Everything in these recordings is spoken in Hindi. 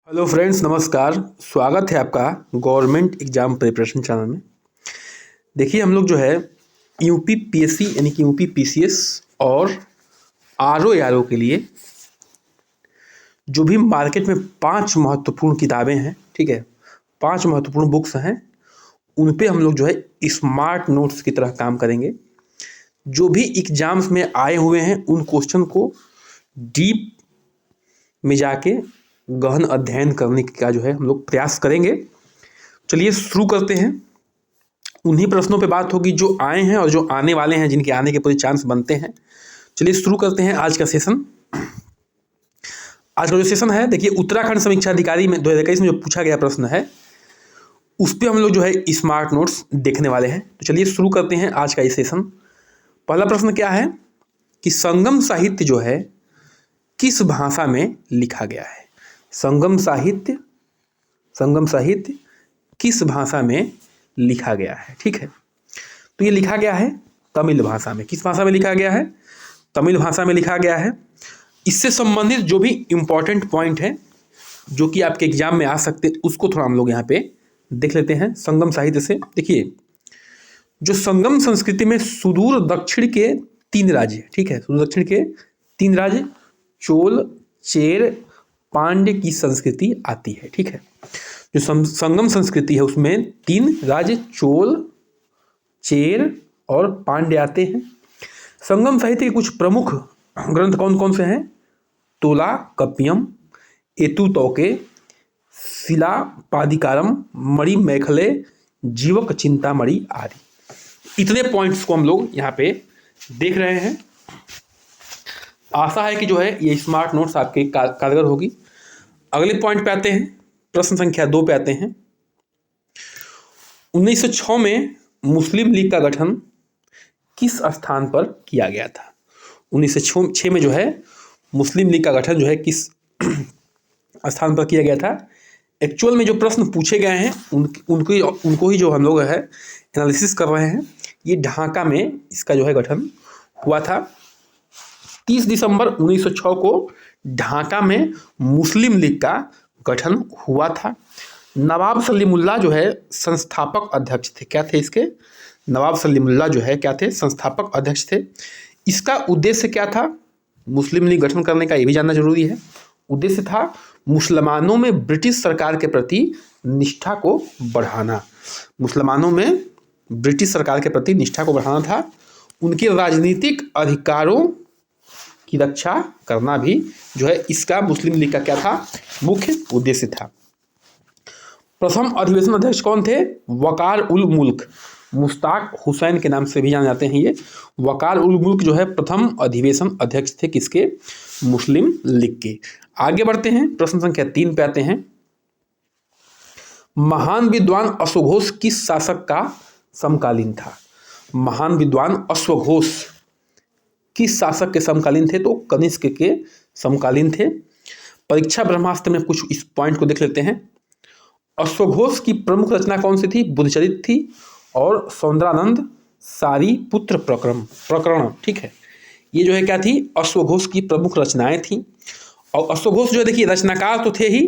हेलो फ्रेंड्स, नमस्कार। स्वागत है आपका गवर्नमेंट एग्जाम प्रिपरेशन चैनल में। देखिए, हम लोग जो है यूपी पीएससी यानी कि यूपी पीसीएस और आरओ एआरओ के लिए जो भी मार्केट में 5 महत्वपूर्ण किताबें हैं, ठीक है, 5 महत्वपूर्ण बुक्स हैं, उन पे हम लोग जो है स्मार्ट नोट्स की तरह काम करेंगे। जो भी एग्जाम्स में आए हुए हैं उन क्वेश्चन को डीप में जाके गहन अध्ययन करने का जो है हम लोग प्रयास करेंगे। चलिए शुरू करते हैं। उन्हीं प्रश्नों पे बात होगी जो आए हैं और जो आने वाले हैं, जिनके आने के पूरे चांस बनते हैं। चलिए शुरू करते हैं आज का सेशन। आज का जो सेशन है, देखिए, उत्तराखंड समीक्षा अधिकारी में 2021 में जो पूछा गया प्रश्न है उस पर हम लोग जो है स्मार्ट नोट्स देखने वाले हैं। तो चलिए शुरू करते हैं आज का ये सेशन। पहला प्रश्न क्या है कि संगम साहित्य जो है किस भाषा में लिखा गया है? संगम साहित्य किस भाषा में लिखा गया है? ठीक है, तो ये लिखा गया है तमिल भाषा में। किस भाषा में लिखा गया है? तमिल भाषा में लिखा गया है। इससे संबंधित जो भी इम्पोर्टेंट पॉइंट है जो कि आपके एग्जाम में आ सकते हैं, उसको थोड़ा हम लोग यहाँ पे देख लेते हैं। संगम साहित्य से देखिए, जो संगम संस्कृति में सुदूर दक्षिण के 3 राज्य, ठीक है, सुदूर दक्षिण के 3 राज्य चोल, चेर, पांड्य की संस्कृति आती है। ठीक है, जो संगम संस्कृति है उसमें 3 राज्य चोल, चेर और पांड्य आते हैं। संगम साहित्य के कुछ प्रमुख ग्रंथ कौन कौन से हैं? तोला कप्पियम, एतुतौके, शिलापादिकारम, मणि मैखले, जीवक चिंतामणि आदि। इतने पॉइंट्स को हम लोग यहाँ पे देख रहे हैं। आशा है कि जो है ये स्मार्ट नोट्स आपके कारगर होगी। अगले पॉइंट पे आते हैं, प्रश्न संख्या 2 पे आते हैं। 1906 में मुस्लिम लीग का गठन किस स्थान पर किया गया था? 1906 में जो है मुस्लिम लीग का गठन जो है किस स्थान पर किया गया था? एक्चुअल में जो प्रश्न पूछे गए हैं उनको ही जो हम लोग है एनालिसिस कर रहे हैं। ये ढाका में इसका जो है गठन हुआ था। 30 दिसंबर 1906 को ढाका में मुस्लिम लीग का गठन हुआ था। नवाब सलीमुल्लाह जो है संस्थापक अध्यक्ष थे। क्या थे इसके? नवाब सलीमुल्लाह जो है क्या थे? संस्थापक अध्यक्ष थे। इसका उद्देश्य क्या था मुस्लिम लीग गठन करने का? ये भी जानना जरूरी है। उद्देश्य था मुसलमानों में ब्रिटिश सरकार के प्रति निष्ठा को बढ़ाना। मुसलमानों में ब्रिटिश सरकार के प्रति निष्ठा को बढ़ाना था। उनके राजनीतिक अधिकारों की रक्षा करना भी जो है इसका मुस्लिम लीग का क्या था? मुख्य उद्देश्य था। प्रथम अधिवेशन अध्यक्ष कौन थे? वकार उल मुल्क, मुश्ताक हुसैन के नाम से भी जाने जाते हैं। ये वकार उल मुल्क जो है प्रथम अधिवेशन अध्यक्ष थे किसके? मुस्लिम लीग के। आगे बढ़ते हैं, प्रश्न संख्या 3 पे आते हैं। महान विद्वान अश्वघोष किस शासक का समकालीन था? महान विद्वान अश्वघोष किस शासक के समकालीन थे? तो कनिष्क के समकालीन थे। परीक्षा ब्रह्मास्त्र में कुछ इस पॉइंट को देख लेते हैं। अश्वघोष की प्रमुख रचना कौन सी थी? बुद्धचरित थी और सौंदरानंद सारी पुत्र प्रकरण। ठीक है, ये जो है क्या थी? अश्वघोष की प्रमुख रचनाएं थी। और अश्वघोष जो है देखिए रचनाकार तो थे ही,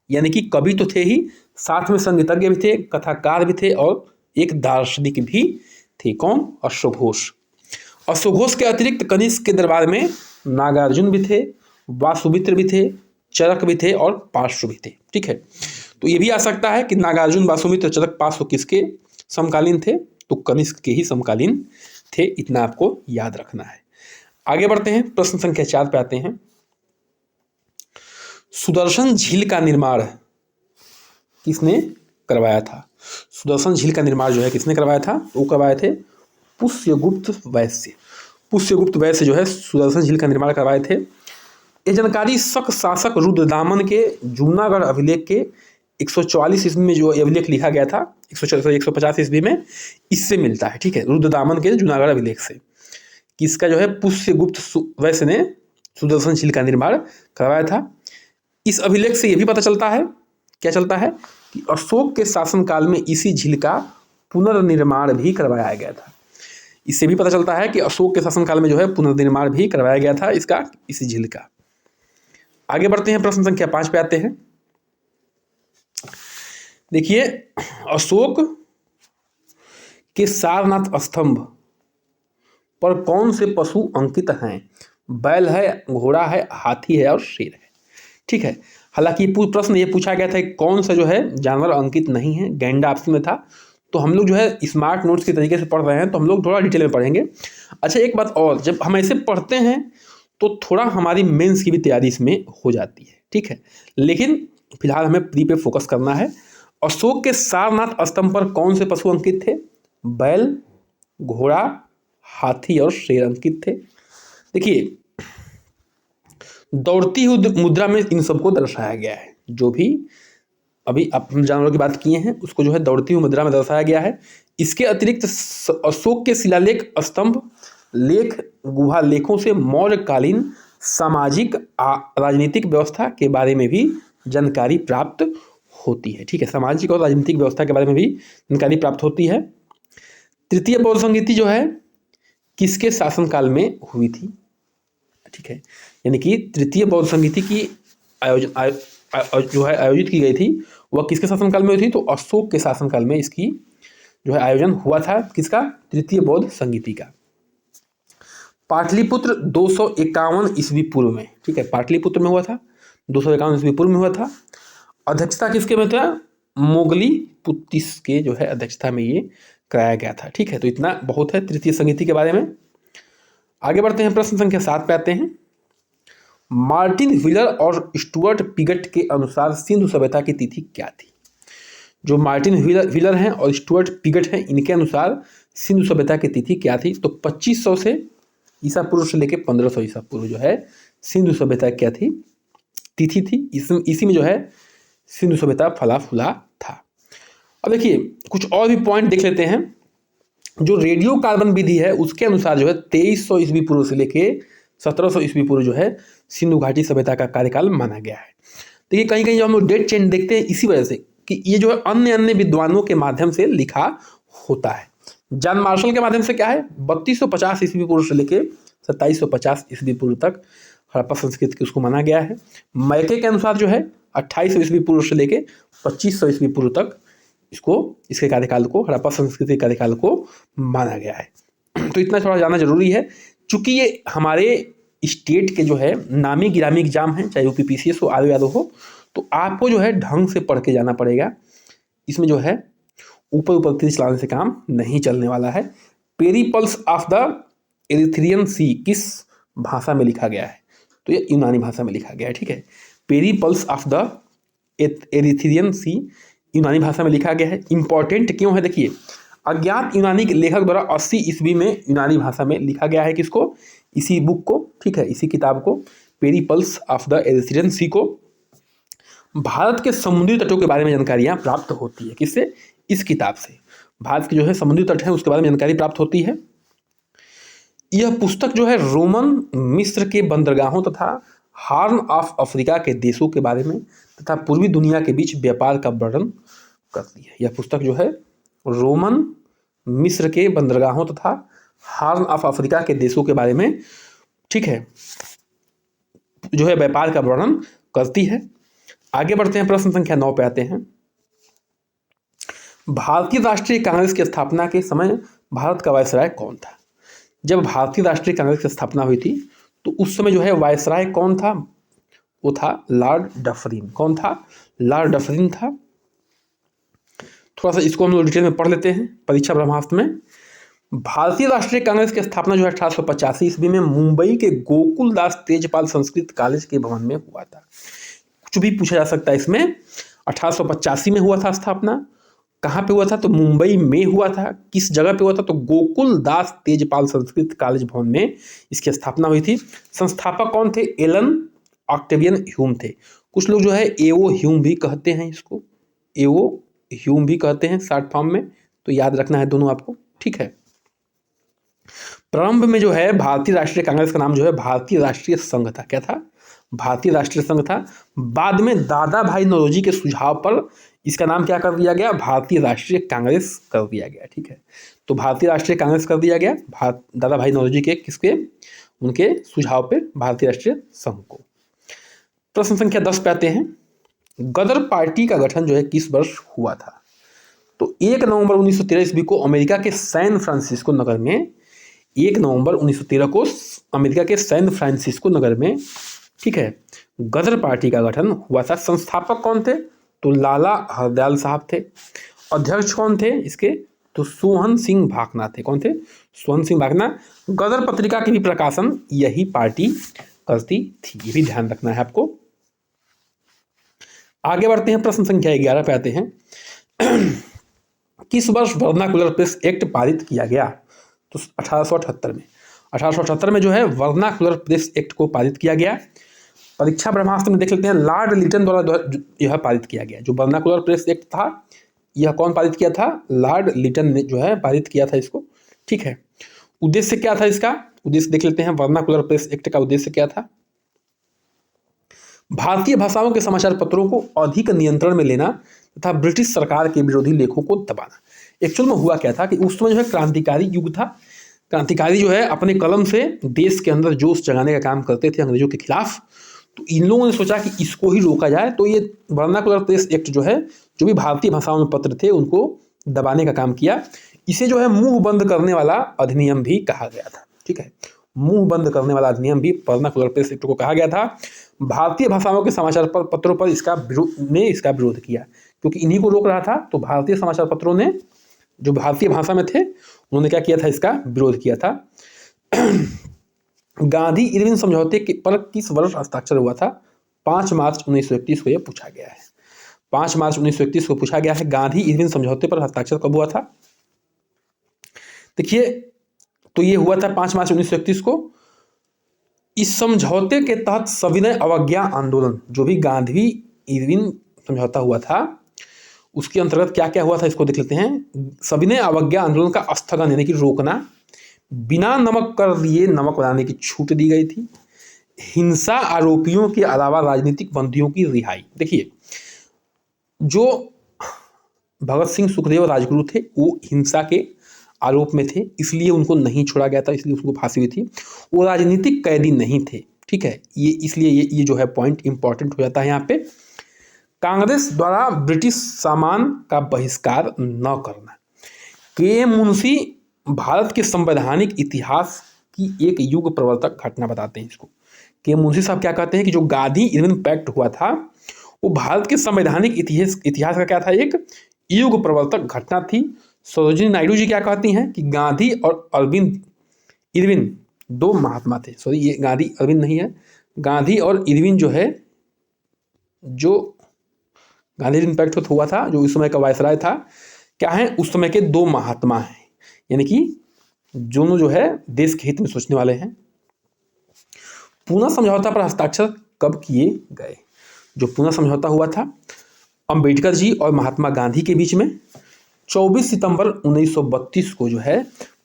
यानी कि कवि तो थे ही, साथ में संगीतज्ञ भी थे, कथाकार भी थे और एक दार्शनिक भी थे। कौन? अश्वघोष। अश्वघोष के अतिरिक्त कनिष्क के दरबार में नागार्जुन भी थे, वासुमित्र भी थे, चरक भी थे और पार्श्व भी थे। ठीक है, तो ये भी आ सकता है कि नागार्जुन, वासुमित्र, चरक, पार्श्व किसके समकालीन थे? तो कनिष्क के ही समकालीन थे। इतना आपको याद रखना है। आगे बढ़ते हैं, प्रश्न संख्या 4 पे आते हैं। सुदर्शन झील का निर्माण किसने करवाया था? सुदर्शन झील का निर्माण जो है किसने करवाया था? वो करवाए थे पुष्यगुप्त वैश्य। पुष्यगुप्त वैश्य जो है सुदर्शन झील का निर्माण करवाए थे। ये जानकारी शक शासक रुद्रदामन के जूनागढ़ अभिलेख के 144 ईस्वी में जो अभिलेख लिखा गया था, 150 ईस्वी में, इससे मिलता है। ठीक है, रुद्रदामन के जूनागढ़ अभिलेख से किसका जो है पुष्यगुप्त वैश्य ने सुदर्शन झील का निर्माण करवाया था। इस अभिलेख से यह भी पता चलता है, क्या चलता है, कि अशोक के शासनकाल में इसी झील का पुनर्निर्माण भी करवाया गया था। इससे भी पता चलता है कि अशोक के शासनकाल में जो है पुनर्निर्माण भी करवाया गया था इसका, इसी झील का। आगे बढ़ते हैं, प्रश्न संख्या 5 पे आते हैं। देखिए, अशोक के सारनाथ स्तंभ पर कौन से पशु अंकित हैं? बैल है, घोड़ा है, हाथी है और शेर है। ठीक है, हालांकि प्रश्न ये पूछा गया था कि कौन सा जो है जानवर अंकित नहीं है, गैंडा ऑप्शन में था। तो हम लोग जो है स्मार्ट नोट्स के तरीके से पढ़ रहे हैं, तो हम लोग थोड़ा डिटेल में पढ़ेंगे। अच्छा, एक बात और, जब हम ऐसे पढ़ते हैं तो थोड़ा हमारी मेंस की भी तैयारी इसमें हो जाती है। ठीक है, लेकिन फिलहाल हमें प्री पे फोकस करना है। अशोक के सारनाथ स्तंभ पर कौन से पशु अंकित थे? बैल, घोड़ा, हाथी और शेर अंकित थे। देखिए, दौड़ती हुई मुद्रा में इन सबको दर्शाया गया है। जो भी अभी हम जानवरों की बात किए हैं उसको जो है दौड़ती हुई मुद्रा में दर्शाया गया है। इसके अतिरिक्त अशोक के शिलालेख, स्तंभ लेख, गुहा लेखों से मौर्यकालीन सामाजिक राजनीतिक व्यवस्था के बारे में भी जानकारी प्राप्त होती है। ठीक है, सामाजिक और राजनीतिक व्यवस्था के बारे में भी जानकारी प्राप्त होती है। तृतीय बौद्ध संगीति जो है किसके शासनकाल में हुई थी? ठीक है, यानी कि तृतीय बौद्ध संगीति की आयोजित की गई थी, वह किसके शासनकाल में हुई थी? तो अशोक के शासनकाल में इसकी जो है आयोजन हुआ था। किसका? तृतीय बौद्ध संगीति का। पाटलिपुत्र 251 ईस्वी पूर्व में, ठीक है, पाटलिपुत्र में हुआ था, 251 ईस्वी पूर्व में हुआ था। अध्यक्षता किसके में था? मोगली पुत्तिस के जो है अध्यक्षता में ये कराया गया था। ठीक है, तो इतना बहुत है तृतीय संगीति के बारे में। आगे बढ़ते हैं, प्रश्न संख्या 7 पे आते हैं। मार्टिन व्हीलर और स्टुअर्ट पिगट के अनुसार सिंधु सभ्यता की तिथि क्या थी? जो मार्टिन व्हीलर हैं और स्टुअर्ट पिगट हैं, इनके अनुसार सिंधु सभ्यता की तिथि क्या थी? तो 2500 से ईसा पूर्व से लेकर 1500 ईसा पूर्व जो है सिंधु सभ्यता क्या थी? तिथि थी। इसी में जो है सिंधु सभ्यता फला फूला था। अब देखिए, कुछ और भी पॉइंट देख लेते हैं। जो रेडियो कार्बन विधि है उसके अनुसार जो है 2300 ईस्वी पूर्व से लेके 1700 ईस्वी पूर्व जो है सिंधु घाटी सभ्यता का कार्यकाल माना गया है। देखिए, कहीं कहीं जो हम लोग डेट चेंज देखते हैं इसी वजह से कि ये जो है अन्य अन्य विद्वानों के माध्यम से लिखा होता है। जॉन मार्शल के माध्यम से क्या है 3250 ईस्वी पूर्व से लेके 2750 ईस्वी पूर्व तक हड़प्पा संस्कृति की उसको माना गया है। मैके के अनुसार जो है 2800 ईस्वी पूर्व से लेके 2500 ईस्वी पूर्व तक इसके कार्यकाल को, हड़प्पा संस्कृति कार्यकाल को माना गया है। तो इतना थोड़ा जानना जरूरी है, चूंकि ये हमारे स्टेट के जो है नामी गिरामी एग्जाम हैं, चाहे यूपीपीसीएस हो, आर यादव हो, तो आपको जो है ढंग से पढ़ के जाना पड़ेगा। इसमें जो है ऊपर ऊपर तीर चलाने से काम नहीं चलने वाला है। पेरिपल्स ऑफ द एरिथ्रियन सी किस भाषा में लिखा गया है? तो ये यूनानी भाषा में लिखा गया है। ठीक है, पेरिपल्स ऑफ द एरिथ्रियन सी यूनानी भाषा में लिखा गया है। इंपॉर्टेंट क्यों है? देखिए, अज्ञात यूनानी लेखक द्वारा 80 ईस्वी में यूनानी भाषा में लिखा गया है। किसको? इसी बुक को, ठीक है, इसी किताब को, पेरिपल्स ऑफ द एरिथ्रियन सी को। भारत के समुद्री तटों के बारे में जानकारियां प्राप्त होती है। किससे? इस किताब से। भारत के जो है समुद्री तट है उसके बारे में जानकारी प्राप्त होती है। यह पुस्तक जो है रोमन मिस्र के बंदरगाहों तथा हॉर्न ऑफ अफ्रीका के देशों के बारे में तथा पूर्वी दुनिया के बीच व्यापार का वर्णन करती है। यह पुस्तक जो है रोमन मिस्र के बंदरगाहों तथा हॉर्न ऑफ अफ्रीका के देशों के बारे में, ठीक है, जो है व्यापार का वर्णन करती है। आगे बढ़ते हैं, प्रश्न संख्या 9 पे आते हैं। भारतीय राष्ट्रीय कांग्रेस की स्थापना के समय भारत का वायसराय कौन था? जब भारतीय राष्ट्रीय कांग्रेस की स्थापना हुई थी तो उस समय जो है वायसराय कौन था? वो था लॉर्ड डफरिन। कौन था? लॉर्ड डफरिन था। थोड़ा सा इसको हम लोग डिटेल में पढ़ लेते हैं परीक्षा ब्रह्मास्त्र में। भारतीय राष्ट्रीय कांग्रेस की स्थापना जो है 1885 ईस्वी में मुंबई के गोकुलदास तेजपाल संस्कृत कॉलेज के भवन में हुआ था। कुछ भी पूछा जा सकता है इसमें। 1885 में हुआ था स्थापना। कहाँ पे हुआ था? तो मुंबई में हुआ था। किस जगह पे हुआ था? तो गोकुलदास तेजपाल संस्कृत कॉलेज भवन में इसकी स्थापना हुई थी। संस्थापक कौन थे? एलन ऑक्टेवियन ह्यूम थे। कुछ लोग जो है एओ ह्यूम भी कहते हैं, इसको एओ ह्यूम भी कहते हैं शॉर्ट फॉर्म में, तो याद रखना है दोनों आपको, ठीक है। प्रारंभ में जो है भारतीय राष्ट्रीय कांग्रेस का नाम जो है भारतीय राष्ट्रीय संघ था। क्या था? भारतीय राष्ट्रीय संघ था। बाद में दादा भाई नौरोजी के सुझाव पर इसका नाम क्या कर दिया गया? भारतीय राष्ट्रीय कांग्रेस कर दिया गया, ठीक है। तो भारतीय राष्ट्रीय कांग्रेस कर दिया गया दादा भाई नौरोजी के किसके? उनके सुझाव पे भारतीय राष्ट्रीय संघ को। प्रश्न संख्या 10 पे आते हैं। गदर पार्टी का गठन जो है किस वर्ष हुआ था? तो 1 नवंबर 1913 ईस्वी को अमेरिका के सैन फ्रांसिस्को नगर में, 1 नवंबर 1913 को अमेरिका के सैन फ्रांसिस्को नगर में, ठीक है, गदर पार्टी का गठन हुआ था। संस्थापक कौन थे? तो लाला हरदयाल साहब थे। अध्यक्ष कौन थे इसके? तो सोहन सिंह भाकना थे। कौन थे? सोहन सिंह भाकना। गदर पत्रिका की भी प्रकाशन यही पार्टी करती थी, ये भी ध्यान रखना है आपको। आगे बढ़ते हैं, प्रश्न संख्या 11 पे आते हैं। किस वर्ष वर्नाकुलर प्रेस एक्ट पारित किया गया? तो 1878 में। 1878 में जो है वर्नाकुलर प्रेस एक्ट को पारित किया गया। परीक्षा ब्रह्मास्त्र में देख लेते हैं, लॉर्ड लिटन द्वारा यह पारित किया गया। जो वर्नाकुलर प्रेस एक्ट था, यह कौन पारित किया था? लॉर्ड लिटन ने जो है पारित किया था इसको, ठीक है। उद्देश्य क्या था इसका? उद्देश्य देख लेते हैं, वर्नाकुलर प्रेस एक्ट का उद्देश्य क्या था? भारतीय भाषाओं के समाचार पत्रों को अधिक नियंत्रण में लेना तथा ब्रिटिश सरकार के विरोधी लेखों को दबाना। एक्चुअल में हुआ क्या था कि उस समय जो है क्रांतिकारी युग था। क्रांतिकारी जो है अपने कलम से देश के अंदर जोश जगाने का काम करते थे अंग्रेजों के खिलाफ। तो इन लोगों ने सोचा कि इसको ही रोका जाए, तो ये वर्नाकुलर प्रेस एक्ट जो है, जो भी भारतीय भाषाओं में पत्र थे उनको दबाने का काम किया। इसे जो है मुंह बंद करने वाला अधिनियम भी कहा गया था, ठीक है। मुंह बंद करने वाला अधिनियम भी वर्नाकुलर प्रेस एक्ट को कहा गया था। भारतीय भाषाओं के समाचार पत्रों पर इसका विरोध किया, क्योंकि इन्हीं को रोक रहा था। तो भारतीय समाचार पत्रों ने, जो भारतीय भाषा में थे, उन्होंने क्या किया था? इसका विरोध किया था। गांधी इरविन समझौते पर किस वर्ष हस्ताक्षर हुआ था? 5 मार्च 1931 को यह पूछा गया है। 5 मार्च 1931 को पूछा गया है, गांधी इरविन समझौते पर हस्ताक्षर कब हुआ था? देखिए, तो ये हुआ था 5 मार्च 1931 को। इस समझौते के तहत सविनय अवज्ञा आंदोलन, जो भी गांधी इरविन समझौता हुआ था, उसके अंतर्गत क्या क्या हुआ था इसको देख लेते हैं। सविनय अवज्ञा आंदोलन का स्थगन यानी कि रोकना, बिना नमक कर दिए नमक बनाने की छूट दी गई थी, हिंसा आरोपियों के अलावा राजनीतिक बंदियों की रिहाई। देखिए, जो भगत सिंह सुखदेव राजगुरु थे वो हिंसा के आरोप में थे, इसलिए उनको नहीं छोड़ा गया था, इसलिए उनको फांसी हुई थी। वो राजनीतिक कैदी नहीं थे, ठीक है। ये इसलिए ये जो है पॉइंट इंपॉर्टेंट हो जाता है यहाँ पे। कांग्रेस द्वारा ब्रिटिश सामान का बहिष्कार न करना। के मुंशी भारत के संवैधानिक इतिहास की एक युग प्रवर्तक घटना बताते हैं इसको। के मुंशी साहब क्या कहते हैं कि जो गांधी इरविन पैक्ट हुआ था वो भारत के संवैधानिक इतिहास का क्या था? एक युग प्रवर्तक घटना थी। सरोजिनी नायडू जी क्या कहती हैं कि गांधी और इरविन दो महात्मा थे। सॉरी, ये गांधी अरविंद नहीं है, गांधी और इरविन जो है, जो गांधी इम्पैक्ट हुआ था, जो उस समय का वायसराय था, क्या है? उस समय के दो महात्मा हैं, यानी कि दोनों जो है देश के हित में सोचने वाले हैं। पूना समझौता पर हस्ताक्षर कब किए गए? जो पूना समझौता हुआ था अंबेडकर जी और महात्मा गांधी के बीच में, 24 सितंबर 1932 को जो है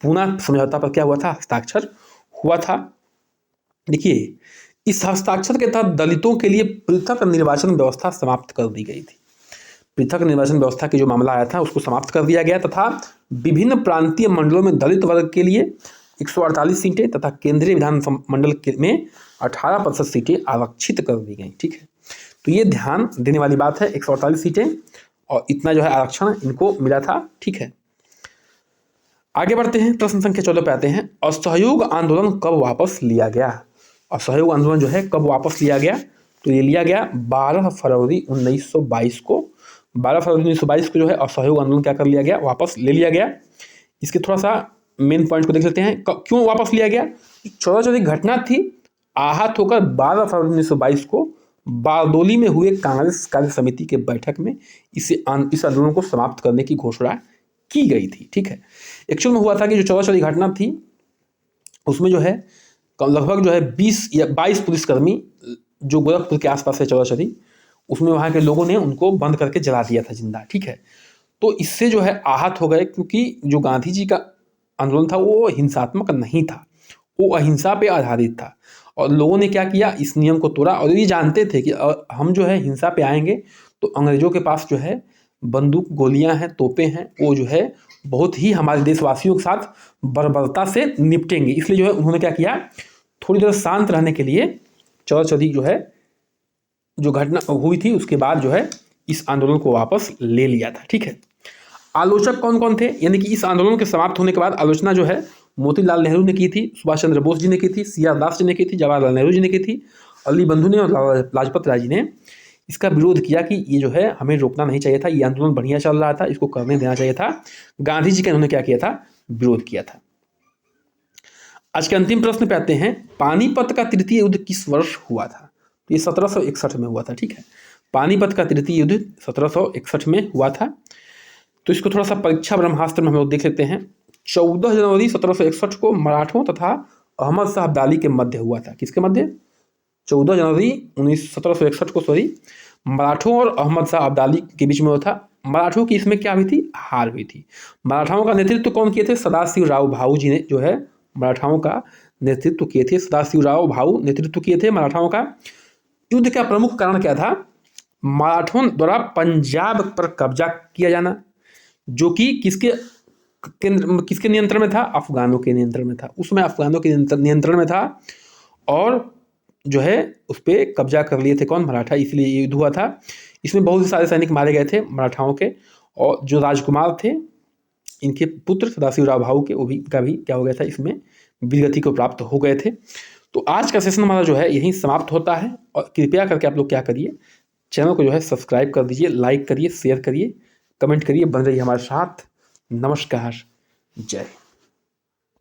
पूना समझौता पर क्या हुआ था? हस्ताक्षर हुआ था। देखिए, इस हस्ताक्षर के तहत दलितों के लिए पृथक निर्वाचन व्यवस्था समाप्त कर दी गई थी। पृथक निर्वाचन व्यवस्था के जो मामला आया था उसको समाप्त कर दिया गया तथा विभिन्न प्रांतीय मंडलों में दलित वर्ग के लिए 148 सीटें तथा केंद्रीय विधान मंडल में 18% सीटें आरक्षित कर दी गई, ठीक है। तो ये ध्यान देने वाली बात है, 148 सीटें और इतना जो है आरक्षण इनको मिला था, ठीक है। आगे बढ़ते हैं, प्रश्न संख्या 14 पे आते हैं। असहयोग आंदोलन कब वापस लिया गया? असहयोग आंदोलन जो है कब वापस लिया गया? तो ये लिया गया 12 फरवरी 1922 को। 12 फरवरी 1922 को जो है असहयोग आंदोलन क्या कर लिया गया? वापस ले लिया गया। इसके थोड़ा सा मेन पॉइंट को देख लेते हैं, क्यों वापस लिया गया? 14 घटना थी, आहत होकर 12 फरवरी 1922 को बारदोली में हुए कांग्रेस कार्य समिति के बैठक में इस आंदोलन को समाप्त करने की घोषणा की गई थी, ठीक है। एक्चुअल में हुआ था कि जो 14 घटना थी उसमें जो है लगभग जो है 20 या 22 पुलिसकर्मी जो गोरखपुर के आसपास है 14, उसमें वहाँ के लोगों ने उनको बंद करके जला दिया था जिंदा, ठीक है। तो इससे जो है आहत हो गए, क्योंकि जो गांधी जी का आंदोलन था वो हिंसात्मक नहीं था, वो अहिंसा पे आधारित था। और लोगों ने क्या किया? इस नियम को तोड़ा और ये जानते थे कि हम जो है हिंसा पे आएंगे तो अंग्रेजों के पास जो है बंदूक, गोलियां हैं, तोपें हैं, वो जो है बहुत ही हमारे देशवासियों के साथ बर्बरता से निपटेंगे। इसलिए जो है उन्होंने क्या किया? थोड़ी देर शांत रहने के लिए 14 जो है जो घटना हुई थी उसके बाद जो है इस आंदोलन को वापस ले लिया था। ठीक है, आलोचक कौन कौन थे, यानी कि इस आंदोलन के समाप्त होने के बाद आलोचना जो है मोतीलाल नेहरू ने की थी, सुभाष चंद्र बोस जी ने की थी, सी आर दास जी ने की थी, जवाहरलाल नेहरू जी ने की थी, अली बंधु ने और लाला लाजपत राय जी ने इसका विरोध किया कि ये जो है हमें रोकना नहीं चाहिए था, ये आंदोलन बढ़िया चल रहा था, इसको करने देना चाहिए था। गांधी जी का इन्होंने क्या किया था, विरोध किया था। आज के अंतिम प्रश्न पे आते हैं, पानीपत का तृतीय युद्ध किस वर्ष हुआ था? तो ये 1761 में हुआ था। ठीक है, पानीपत का तृतीय युद्ध 1761 में हुआ था। तो इसको थोड़ा सा परीक्षा ब्रह्मास्त्र में हम लोग देख लेते हैं। 14 जनवरी 1761 को मराठों तथा अहमद शाह अब्दाली के मध्य हुआ था। किसके मध्य? 14 जनवरी 1761 को मराठों और अहमद शाह अब्दाली के बीच में हुआ था। मराठों की इसमें क्या हुई थी? हार हुई थी। मराठाओं का नेतृत्व कौन किए थे? सदाशिव राव भाऊ जी ने जो है मराठाओं का नेतृत्व किए थे। सदाशिव राव भाऊ नेतृत्व किए थे मराठाओं का। युद्ध का प्रमुख कारण क्या था? मराठों द्वारा पंजाब पर कब्जा किया जाना, जो कि किसके नियंत्रण में था? अफगानों के नियंत्रण में था। उसमें अफगानों के नियंत्रण में था और जो है उस पर कब्जा कर लिए थे कौन? मराठा। इसलिए ये युद्ध हुआ था। इसमें बहुत सारे सैनिक मारे गए थे मराठाओं के, और जो राजकुमार थे इनके पुत्र सदाशिव राव भाऊ के, वो भी का भी क्या हो गया था, इसमें वीरगति को प्राप्त हो गए थे। तो आज का सेशन हमारा जो है यहीं समाप्त होता है। और कृपया करके आप लोग क्या करिए, चैनल को जो है सब्सक्राइब कर दीजिए, लाइक करिए, शेयर करिए, कमेंट करिए, बन रहिए हमारे साथ। नमस्कार, जय हिंद।